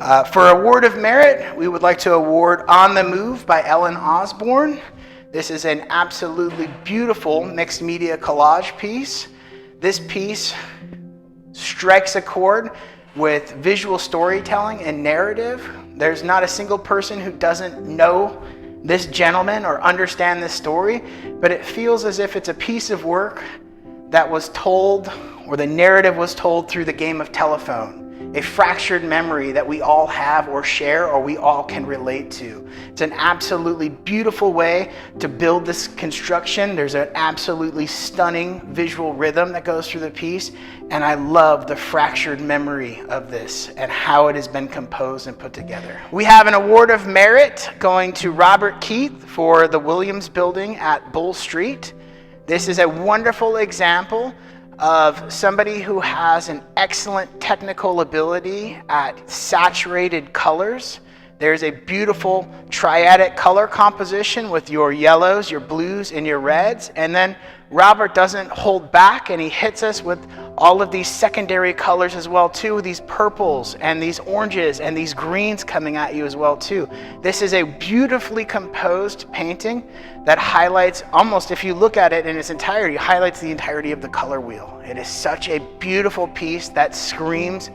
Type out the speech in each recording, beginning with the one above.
For Award of Merit, we would like to award On the Move by Ellen Osborne. This is an absolutely beautiful mixed media collage piece. This piece strikes a chord with visual storytelling and narrative. There's not a single person who doesn't know this gentleman or understand this story, but it feels as if it's a piece of work that was told, or the narrative was told through the game of telephone. A fractured memory that we all have or share or we all can relate to. It's an absolutely beautiful way to build this construction. There's an absolutely stunning visual rhythm that goes through the piece, and I love the fractured memory of this and how it has been composed and put together. We have an Award of Merit going to Robert Keith for the Williams Building at Bull Street. This is a wonderful example of somebody who has an excellent technical ability at saturated colors. There's a beautiful triadic color composition with your yellows, your blues, and your reds. And then Robert doesn't hold back, and he hits us with all of these secondary colors as well too, these purples and these oranges and these greens coming at you as well too. This is a beautifully composed painting that highlights, almost if you look at it in its entirety, highlights the entirety of the color wheel. It is such a beautiful piece that screams,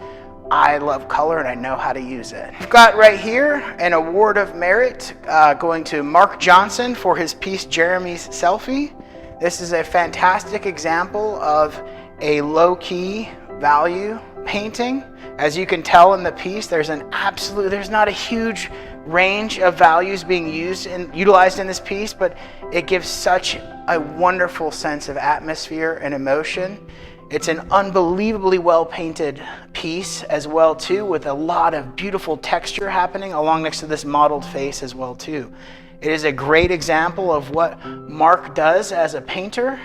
I love color and I know how to use it. We've got right here an Award of Merit going to Mark Johnson for his piece Jeremy's Selfie. This is a fantastic example of a low-key value painting. As you can tell in the piece, there's not a huge range of values being utilized in this piece, but it gives such a wonderful sense of atmosphere and emotion. It's an unbelievably well-painted piece as well too, with a lot of beautiful texture happening along next to this modeled face as well too. It is a great example of what Mark does as a painter,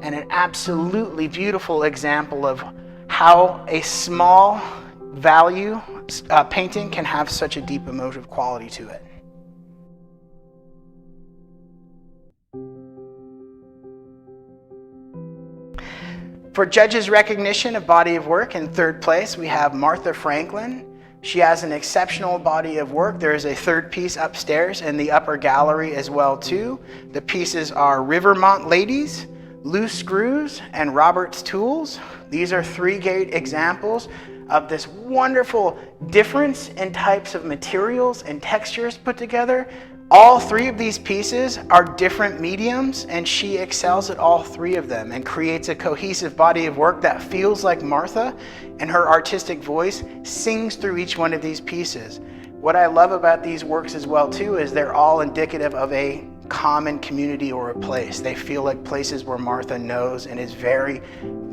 and an absolutely beautiful example of how a small value painting can have such a deep emotive quality to it. For judges' recognition of body of work, in third place, we have Martha Franklin. She has an exceptional body of work. There is a third piece upstairs in the upper gallery as well too. The pieces are Rivermont Ladies, Loose Screws, and Robert's Tools. These are three great examples of this wonderful difference in types of materials and textures put together. All three of these pieces are different mediums, and she excels at all three of them and creates a cohesive body of work that feels like Martha, and her artistic voice sings through each one of these pieces. What I love about these works as well too is they're all indicative of a common community or a place. They feel like places where Martha knows and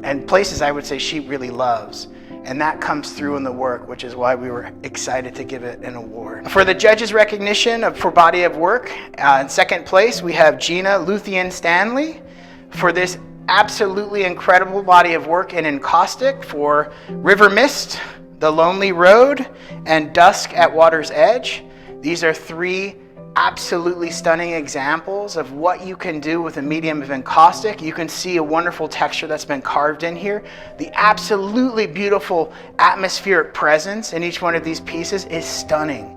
and places I would say she really loves. And that comes through in the work, which is why we were excited to give it an award. For the judges' recognition for body of work, in second place, we have Gina Luthien Stanley for this absolutely incredible body of work in encaustic for River Mist, The Lonely Road, and Dusk at Water's Edge. These are three absolutely stunning examples of what you can do with a medium of encaustic. You can see a wonderful texture that's been carved in here. The absolutely beautiful atmospheric presence in each one of these pieces is stunning.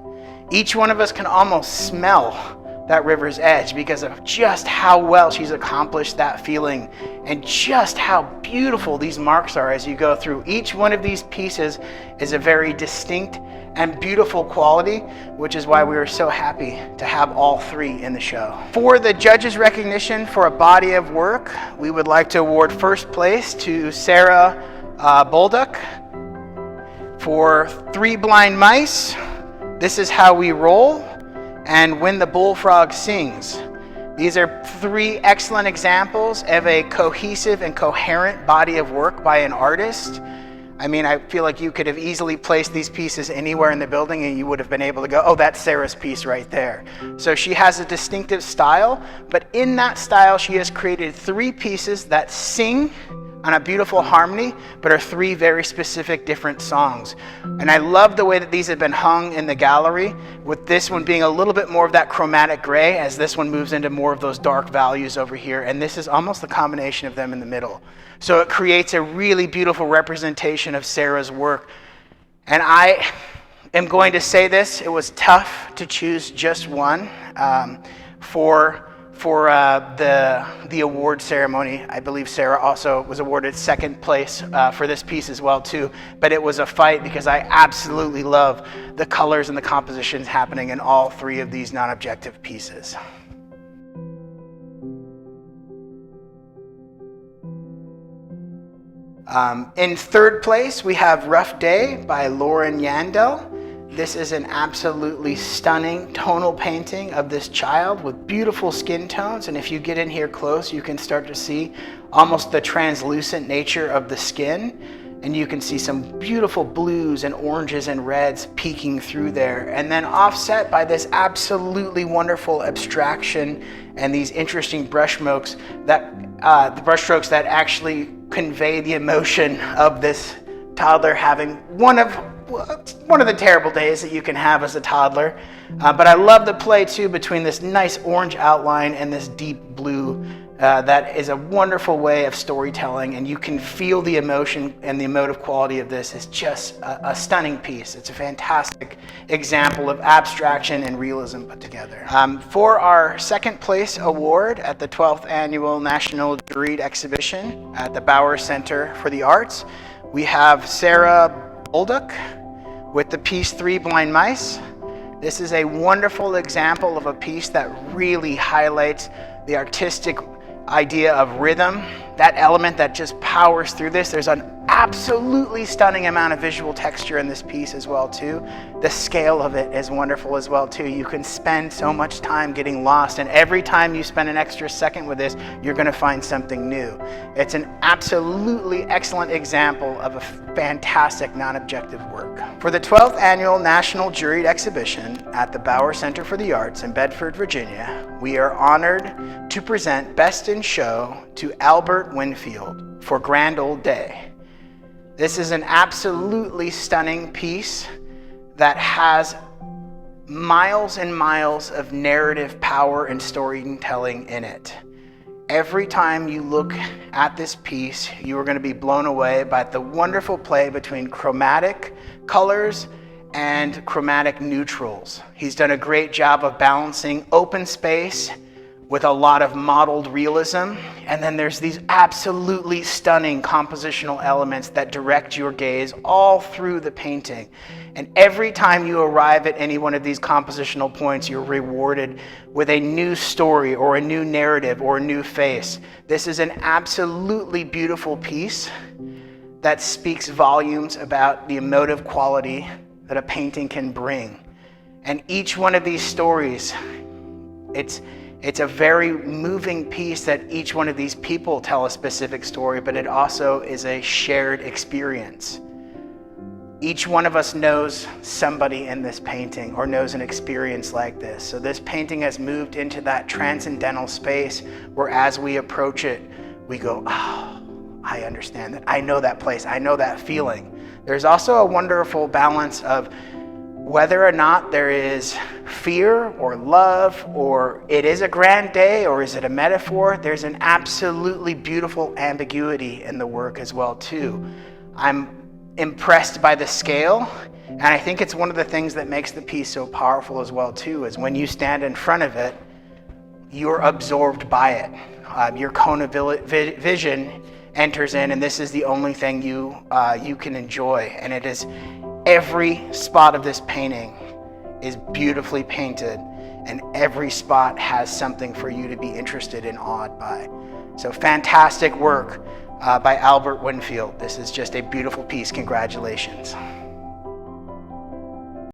Each one of us can almost smell that river's edge because of just how well she's accomplished that feeling and just how beautiful these marks are as you go through. Each one of these pieces is a very distinct and beautiful quality, which is why we were so happy to have all three in the show. For the judges' recognition for a body of work, we would like to award first place to Sarah Bolduck for Three Blind Mice, This Is How We Roll, and When the Bullfrog Sings. These are three excellent examples of a cohesive and coherent body of work by an artist. I mean, I feel like you could have easily placed these pieces anywhere in the building and you would have been able to go, oh, that's Sarah's piece right there. So she has a distinctive style, but in that style, she has created three pieces that sing on a beautiful harmony, but are three very specific different songs. And I love the way that these have been hung in the gallery, with this one being a little bit more of that chromatic gray as this one moves into more of those dark values over here. And this is almost the combination of them in the middle. So it creates a really beautiful representation of Sarah's work. And am going to say this, it was tough to choose just one for the award ceremony. I believe Sarah also was awarded second place for this piece as well too, but it was a fight because I absolutely love the colors and the compositions happening in all three of these non-objective pieces. In third place, we have Rough Day by Lauren Yandel. This is an absolutely stunning tonal painting of this child with beautiful skin tones. And if you get in here close, you can start to see almost the translucent nature of the skin. And you can see some beautiful blues and oranges and reds peeking through there. And then offset by this absolutely wonderful abstraction and these interesting brushstrokes that actually convey the emotion of this toddler having one of the terrible days that you can have as a toddler. But I love the play too between this nice orange outline and this deep blue. That is a wonderful way of storytelling, and you can feel the emotion and the emotive quality of this. Is just a stunning piece. It's a fantastic example of abstraction and realism put together. For our second place award at the 12th Annual National Juried Exhibition at the Bauer Center for the Arts, we have Sarah Bolduc with the piece Three Blind Mice. This is a wonderful example of a piece that really highlights the artistic idea of rhythm, that element that just powers through this. There's an absolutely stunning amount of visual texture in this piece as well too. The scale of it is wonderful as well too. You can spend so much time getting lost, and every time you spend an extra second with this, you're going to find something new. It's an absolutely excellent example of a fantastic non-objective work. For the 12th Annual National Juried Exhibition at the Bauer Center for the Arts in Bedford, Virginia, we are honored to present Best in Show to Albert Winfield for Grand Old Day. This is an absolutely stunning piece that has miles and miles of narrative power and storytelling in it. Every time you look at this piece, you are going to be blown away by the wonderful play between chromatic colors and chromatic neutrals. He's done a great job of balancing open space with a lot of modeled realism, and then there's these absolutely stunning compositional elements that direct your gaze all through the painting. And every time you arrive at any one of these compositional points, you're rewarded with a new story or a new narrative or a new face. This is an absolutely beautiful piece that speaks volumes about the emotive quality that a painting can bring. And each one of these stories, it's a very moving piece that each one of these people tell a specific story, but it also is a shared experience. Each one of us knows somebody in this painting or knows an experience like this. So this painting has moved into that transcendental space where as we approach it, we go, oh, I understand that. I know that place. I know that feeling. There's also a wonderful balance of whether or not there is fear or love, or it is a grand day, or is it a metaphor. There's an absolutely beautiful ambiguity in the work as well too. I'm impressed by the scale, and I think it's one of the things that makes the piece so powerful as well too, is when you stand in front of it, you're absorbed by it. Your cone of vision enters in, and this is the only thing you can enjoy. And it is every spot of this painting is beautifully painted, and every spot has something for you to be interested and awed by. So fantastic work by Albert Winfield. This is just a beautiful piece. Congratulations.